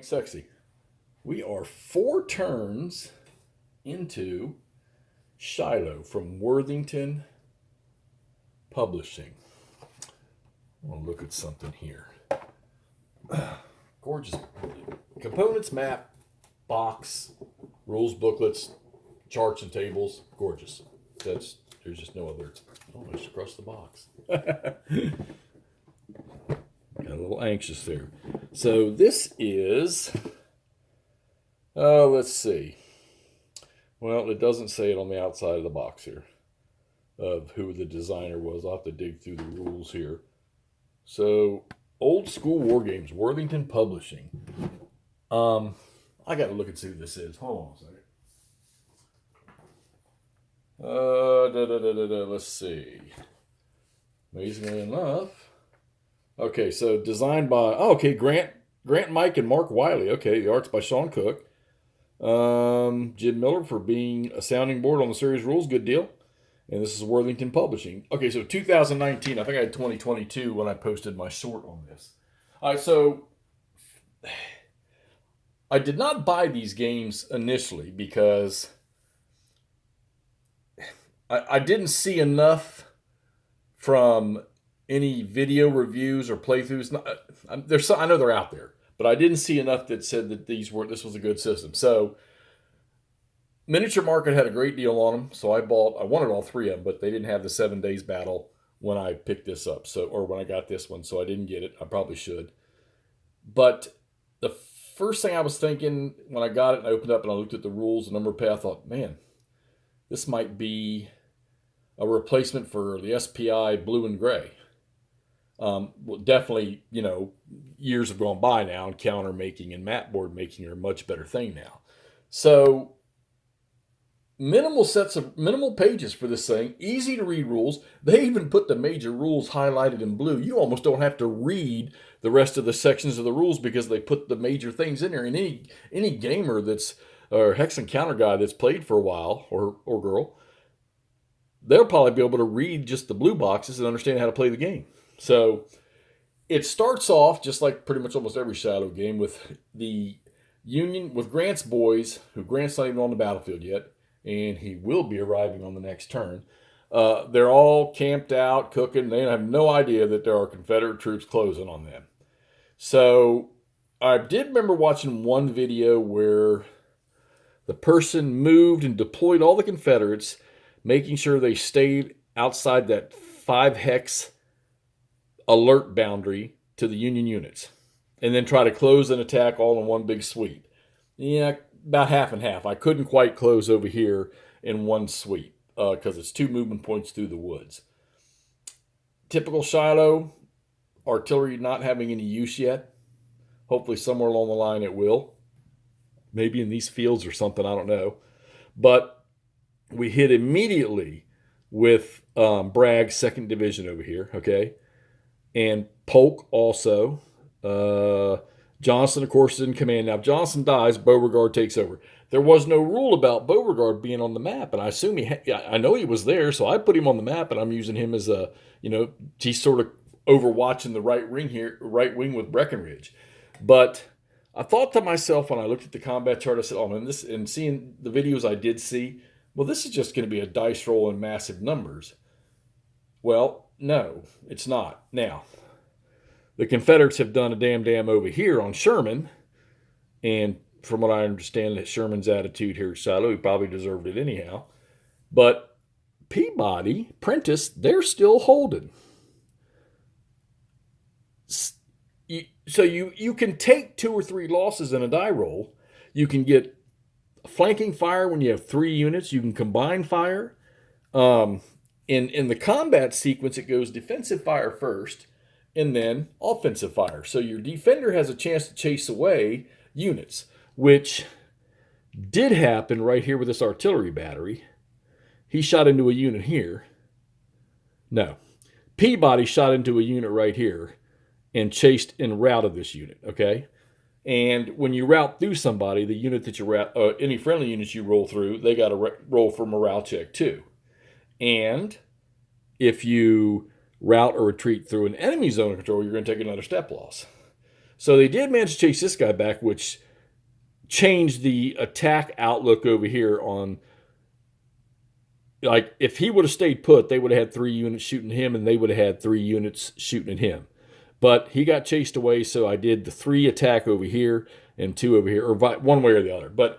Sexy. We are 4 turns into Shiloh from Worthington Publishing. I want to look at something here. Gorgeous components, map, box, rules booklets, charts and tables. Gorgeous. There's just no other. Almost across the box. Got a little anxious there. So this is, let's see. Well, it doesn't say it on the outside of the box here of who the designer was. I'll have to dig through the rules here. So, old school war games, Worthington Publishing. I got to look and see who this is. Hold on a second. Let's see. Amazingly enough. Okay, so designed by, Grant, Mike, and Mark Wiley. Okay, the art's by Sean Cook. Jim Miller for being a sounding board on the series rules. Good deal. And this is Worthington Publishing. Okay, so 2019. I think I had 2022 when I posted my short on this. All right, so I did not buy these games initially because I didn't see enough from any video reviews or playthroughs. I know they're out there, but I didn't see enough that said that this was a good system. So Miniature Market had a great deal on them, so I wanted all 3 of them, but they didn't have the 7 days battle when I picked this up, or when I got this one, so I didn't get it. I probably should. But the first thing I was thinking when I got it and I opened up and I looked at the rules and number pad, I thought, man, this might be a replacement for the SPI Blue and Gray. Well, definitely, years have gone by now, and counter making and mat board making are a much better thing now. So minimal pages for this thing, easy to read rules. They even put the major rules highlighted in blue. You almost don't have to read the rest of the sections of the rules because they put the major things in there. And any gamer or hex and counter guy that's played for a while, or girl, they'll probably be able to read just the blue boxes and understand how to play the game. So it starts off just like pretty much almost every Shiloh game with the Union, with Grant's boys, who Grant's not even on the battlefield yet, and he will be arriving on the next turn. They're all camped out, cooking. They have no idea that there are Confederate troops closing on them. So I did remember watching one video where the person moved and deployed all the Confederates, making sure they stayed outside that 5 hex alert boundary to the Union units, and then try to close an attack all in one big sweep. Yeah, about half and half. I couldn't quite close over here in one sweep because it's 2 movement points through the woods. Typical Shiloh, artillery not having any use yet. Hopefully somewhere along the line it will. Maybe in these fields or something, I don't know. But we hit immediately with Bragg's 2nd Division over here, okay? And Polk also. Johnson, of course, is in command. Now, if Johnson dies, Beauregard takes over. There was no rule about Beauregard being on the map, and I assume I know he was there, so I put him on the map, and I'm using him as he's sort of overwatching the right wing with Breckinridge. But I thought to myself when I looked at the combat chart, I said, oh man, and seeing the videos I did see, well, this is just going to be a dice roll in massive numbers. Well, no, it's not. Now, the Confederates have done a damn over here on Sherman, and from what I understand, that Sherman's attitude here at Shiloh, he probably deserved it anyhow. But Peabody, Prentiss, they're still holding. So you can take 2 or 3 losses in a die roll. You can get flanking fire when you have 3 units. You can combine fire. In the combat sequence, it goes defensive fire first, and then offensive fire. So your defender has a chance to chase away units, which did happen right here with this artillery battery. He shot into a unit here. No. Peabody shot into a unit right here and chased and routed this unit, okay? And when you route through somebody, the unit that you route, any friendly units you roll through, they got to roll for morale check too. And if you route or retreat through an enemy zone of control, you're going to take another step loss. So they did manage to chase this guy back, which changed the attack outlook over here on, like, if he would have stayed put, they would have had 3 units shooting him, and they would have had 3 units shooting at him. But he got chased away, so I did the 3 attack over here and 2 over here, or one way or the other. But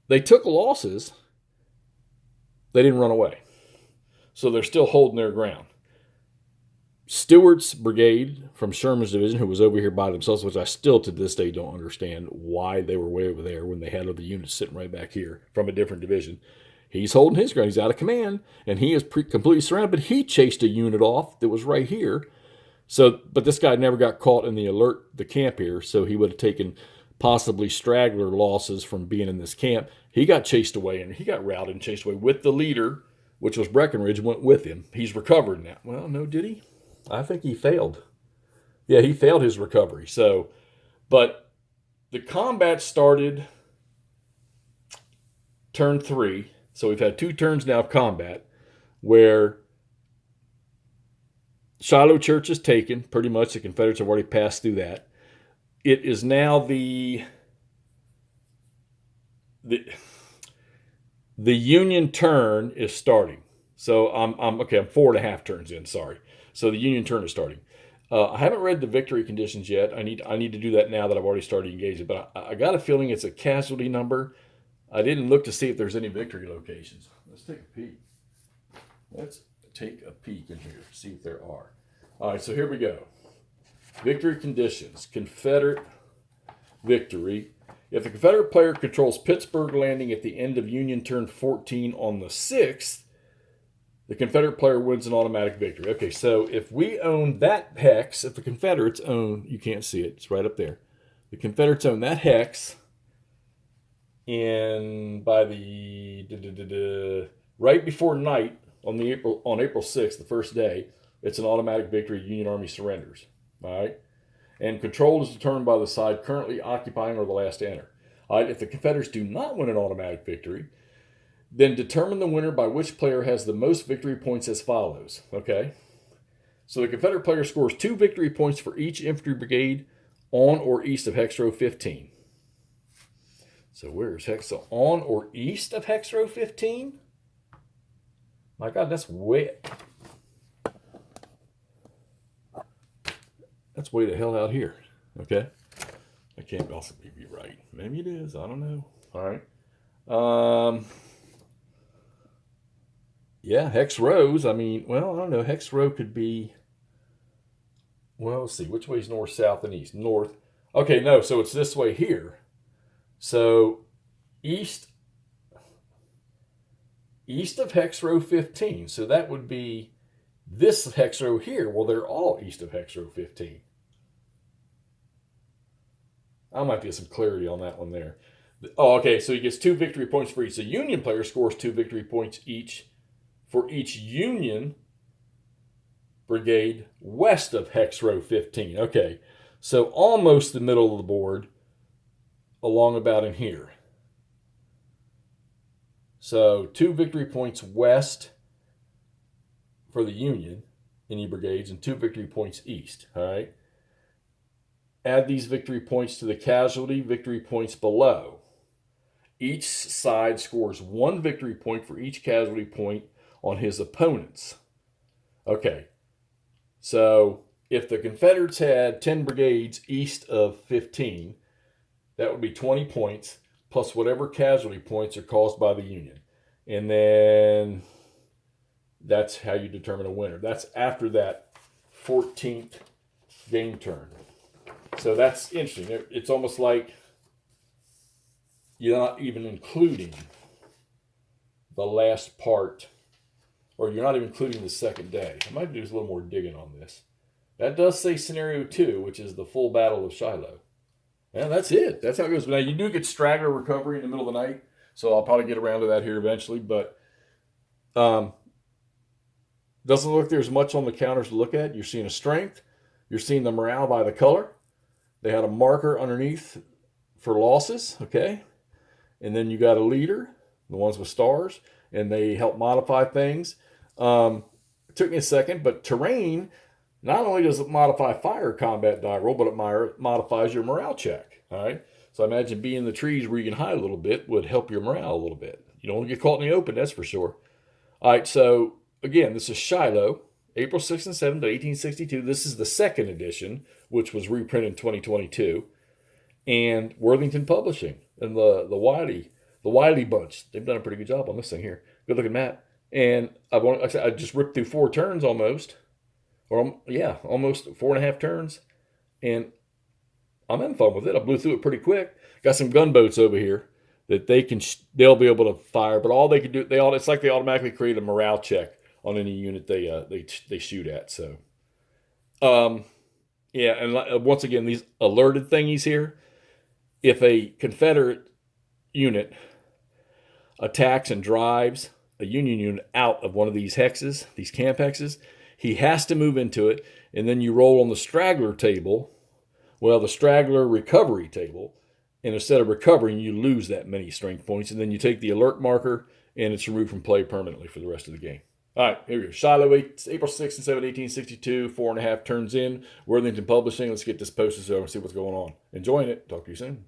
they took losses. They didn't run away. So they're still holding their ground. Stewart's brigade from Sherman's division, who was over here by themselves, which I still to this day don't understand why they were way over there when they had other units sitting right back here from a different division. He's holding his ground. He's out of command, and he is completely surrounded, but he chased a unit off that was right here. So, but this guy never got caught in the camp here, so he would have taken possibly straggler losses from being in this camp. He got chased away, and he got routed and chased away with the leader, which was Breckinridge, went with him. He's recovered now. Well, no, did he? I think he failed. Yeah, he failed his recovery. So, but the combat started turn 3. So we've had 2 turns now of combat where Shiloh Church is taken. Pretty much the Confederates have already passed through that. It is now the Union turn is starting. So I'm 4.5 turns in, sorry. So the Union turn is starting. I haven't read the victory conditions yet. I need to do that now that I've already started engaging. But I got a feeling it's a casualty number. I didn't look to see if there's any victory locations. Let's take a peek. Let's take a peek in here, see if there are. All right, so here we go. Victory conditions. Confederate victory. If the Confederate player controls Pittsburgh Landing at the end of Union turn 14 on the 6th, the Confederate player wins an automatic victory. Okay, so if we own that hex, if the Confederates own, you can't see it, it's right up there. The Confederates own that hex, and by the right before night on April 6th, the first day, it's an automatic victory. Union Army surrenders. All right, and control is determined by the side currently occupying or the last to enter. All right, if the Confederates do not win an automatic victory, then determine the winner by which player has the most victory points as follows. Okay, so the Confederate player scores 2 victory points for each infantry brigade on or east of hex row 15. So where's hex? So on or east of hex row 15? My God, that's way the hell out here. Okay, I can't possibly be right. Maybe it is. I don't know. All right. Yeah, hex rows. I mean, well, I don't know. Hex row could be, well, let's see. Which way is north, south, and east? North. Okay, no, so it's this way here. So east of hex row 15. So that would be this hex row here. Well, they're all east of hex row 15. I might get some clarity on that one there. Oh, okay, so he gets 2 victory points for each. The Union player scores 2 victory points each for each Union brigade west of hex row 15. Okay, so almost the middle of the board, along about in here. So 2 victory points west for the Union, any brigades, and 2 victory points east. All right. Add these victory points to the casualty victory points below. Each side scores 1 victory point for each casualty point on his opponents. Okay, so if the Confederates had 10 brigades east of 15, that would be 20 points plus whatever casualty points are caused by the Union. And then that's how you determine a winner. That's after that 14th game turn. So that's interesting. It's almost like you're not even including the last part, or you're not even including the second day. I might do a little more digging on this. That does say scenario 2, which is the full battle of Shiloh. And that's it. That's how it goes. Now, you do get straggler recovery in the middle of the night, so I'll probably get around to that here eventually, but doesn't look like there's much on the counters to look at. You're seeing a strength. You're seeing the morale by the color. They had a marker underneath for losses, okay? And then you got a leader, the ones with stars, and they help modify things. It took me a second, but terrain, Not only does it modify fire combat die roll, but it modifies your morale check. All right. So I imagine being in the trees where you can hide a little bit would help your morale a little bit. You don't want to get caught in the open, that's for sure. All right. So again, this is Shiloh, April 6th and 7th, 1862. This is the second edition, which was reprinted in 2022. And Worthington Publishing and the Wiley bunch. They've done a pretty good job on this thing here. Good looking map. And I just ripped through 4 turns almost. Almost 4.5 turns. And I'm having fun with it. I blew through it pretty quick. Got some gunboats over here that they'll be able to fire, but all they can do, it's like they automatically create a morale check on any unit they shoot at. So, yeah, and once again, these alerted thingies here. If a Confederate unit attacks and drives a Union unit out of one of these hexes, these camp hexes, he has to move into it, and then you roll on the straggler table, the straggler recovery table, and instead of recovering, you lose that many strength points, and then you take the alert marker, and it's removed from play permanently for the rest of the game. All right, here we go. Shiloh, April 6th and 7th, 1862, 4.5 turns in. Worthington Publishing. Let's get this posted so I can see what's going on. Enjoying it. Talk to you soon.